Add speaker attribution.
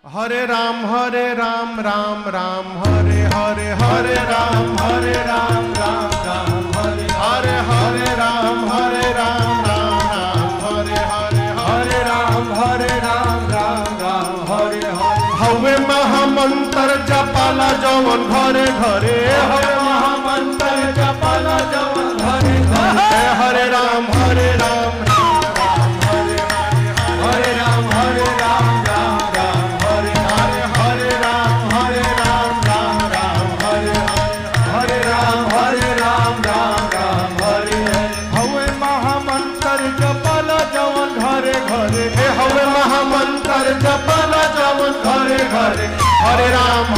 Speaker 1: हरे राम राम राम हरे हरे हरे राम राम राम हरे हरे हरे राम राम हरे हरे हरे राम राम हरे हरे हवे महामंत्र जपाला जवन घरे घरे हवे महामंत्र जपाला जवन घरे घरे हरे राम हरे राम हरे हरे राम हवे महामंत्र जपाला जवन घरे घरे हरे राम